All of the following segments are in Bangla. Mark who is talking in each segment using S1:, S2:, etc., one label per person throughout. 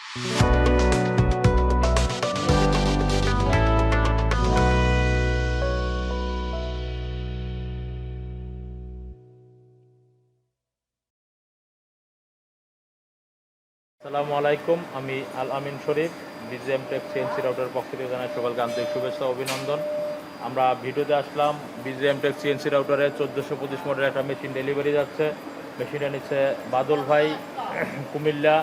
S1: আসসালামু আলাইকুম, আমি আল আমিন শরীফ, BGM Trch CNC রাউটারের পক্ষ থেকে জানাই সকলকে আন্তরিক শুভেচ্ছা অভিনন্দন। আমরা ভিডিওতে আসলাম BGM Trch CNC রাউটারে 1425 মডেলের একটা মেশিন ডেলিভারি যাচ্ছে। মেশিনটা নিচ্ছে বাদল ভাই, কুমিল্লা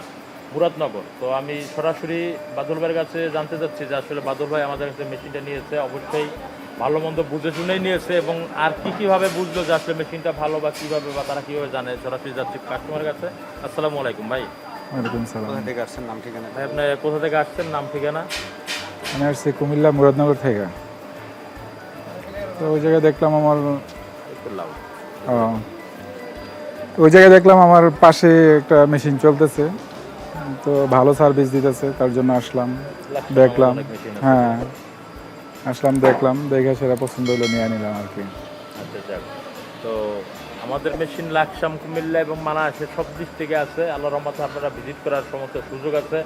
S1: মুরাদনগর। তো আমি সরাসরি বাদল ভাইয়ের কাছে জানতে চাচ্ছি যে আসলে বাদল ভাই আমাদের কাছে মেশিনটা নিয়েছে, অবশ্যই ভালো মন্দ বুঝে শুনেই নিয়েছে, এবং আর কীভাবে বুঝলো যে আসলে মেশিনটা ভালো বা কীভাবে বা তারা কীভাবে জানে। সরাসরি যাচ্ছি কাস্টমারের কাছে। আসসালামু আলাইকুম ভাই।
S2: ওয়ালাইকুম সালাম।
S3: কোথা থেকে আসছেন, নাম ঠিকানা?
S1: ভাই আপনি কোথা থেকে আসছেন, নাম ঠিকানা?
S2: আমি আসছি কুমিল্লা মুরাদনগর থেকে। তো ওই জায়গায় দেখলাম আমার পাশে একটা মেশিন চলতেছে, তো ভালো সার্ভিস দিতেছে, তার জন্য আসলাম, দেখলাম। হ্যাঁ, আসলাম, দেখলাম, দেখে সেটা পছন্দ হলো, নিয়ে নিলাম আর কি।
S1: আচ্ছা যাক, তো আমাদের মেশিন লাকসাম, কুমিল্লা এবং মানাসে সব দিক থেকে আছে। আল্লাহর রহমতে আপনারা ভিজিট করার সমস্ত সুযোগ আছে।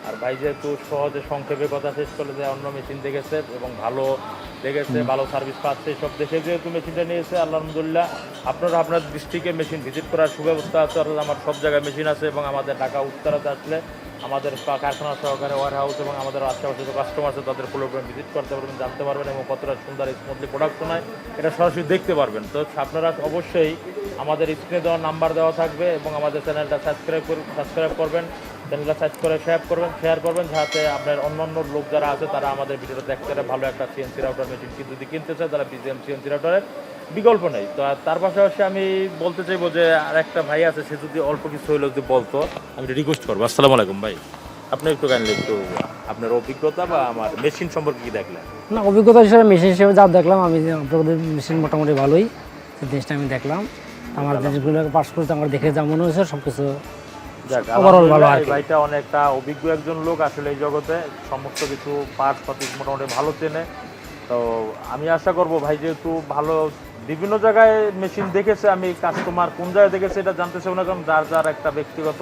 S1: আর ভাই যেহেতু সহজে সংক্ষেপে কথা শেষ করে যে অন্য মেশিন দেখেছে এবং ভালো দেখেছে, ভালো সার্ভিস পাচ্ছে, সব দেখে যেহেতু মেশিনটা নিয়েছে, আলহামদুলিল্লাহ আপনারা আপনার ডিস্ট্রিক্টে মেশিন ভিজিট করার সুব্যবস্থা আছে। অর্থাৎ আমার সব জায়গায় মেশিন আছে, এবং আমাদের ঢাকা উত্তরাতে আসলে আমাদের কারখানা সহকারে ওয়ার হাউস এবং আমাদের আশেপাশে যে কাস্টমার আছে তাদের ফুল ভিজিট করতে পারবেন, জানতে পারবেন, এবং কতটা সুন্দর স্মুথলি প্রোডাকশন হয় এটা সরাসরি দেখতে পারবেন। তো আপনারা অবশ্যই আমাদের স্ক্রিনে দেওয়া নাম্বার দেওয়া থাকবে, এবং আমাদের চ্যানেলটা সাবস্ক্রাইব করবেন, চ্যানেলটা শেয়ার করবেন, যাতে আপনার অন্যান্য লোক যারা আছে তারা আমাদের ভিডিওটা দেখতে পারে। ভালো একটা CNC রাউটার মেশিন যদি কিনতে চায় তারা BGM CNC রাউটারের বিকল্প নেই। তো তার পাশাপাশি আমি বলতে চাইবো যে আর একটা ভাই আছে, সে যদি অল্প কিছু হইলেও যদি বলতো, আমি রিকোয়েস্ট করবো। আসসালামু আলাইকুম ভাই, আপনি একটু কাইন্ডলি একটু আপনার অভিজ্ঞতা বা আমার মেশিন সম্পর্কে কি দেখলেন?
S4: না, অভিজ্ঞতা হিসেবে মেশিন হিসেবে যা দেখলাম আমি, আপনাদের মেশিন মোটামুটি ভালোই, সেই জিনিসটা আমি দেখলাম। আমার জিনিসগুলো পাস করতে আমার দেখে যা মনে হয়েছে সব কিছু ওভারঅল ভালো। আর
S1: ভাইটা অনেকটা অভিজ্ঞ একজন লোক আসলে এই জগতে, সমস্ত কিছু পার্টস পাতি মোটামুটি ভালো চেনে। তো আমি আশা করবো ভাই যেহেতু ভালো বিভিন্ন জায়গায় মেশিন দেখেছে, আমি কাস্টমার কোন জায়গায় দেখেছে এটা জানতে চাই না, কারণ যার একটা ব্যক্তিগত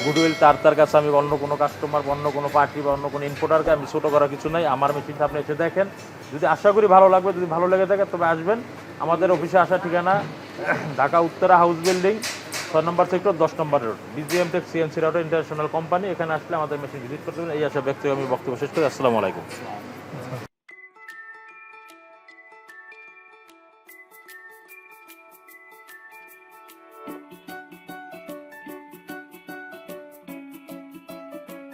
S1: গুডউইল তার কাছে আমি অন্য কোনো কাস্টমার বা অন্য কোনো পার্টি বা অন্য কোনো ইম্পোর্টারকে আমি ছোটো করার কিছু নাই। আমার মেশিনটা আপনি এসে দেখেন, যদি আশা করি ভালো লাগবে, যদি ভালো লেগে থাকে তবে আসবেন। আমাদের অফিসে আসার ঠিকানা Dhaka Uttara house building 6 number sector 10 number road, BGM Trch CNC router international company. এখানে আসলে আমাদের মেশিন ভিজিট করতে পারেন। এই আশা ব্যক্তি আমি বক্তব্য শেষ করি। আসসালামু আলাইকুম।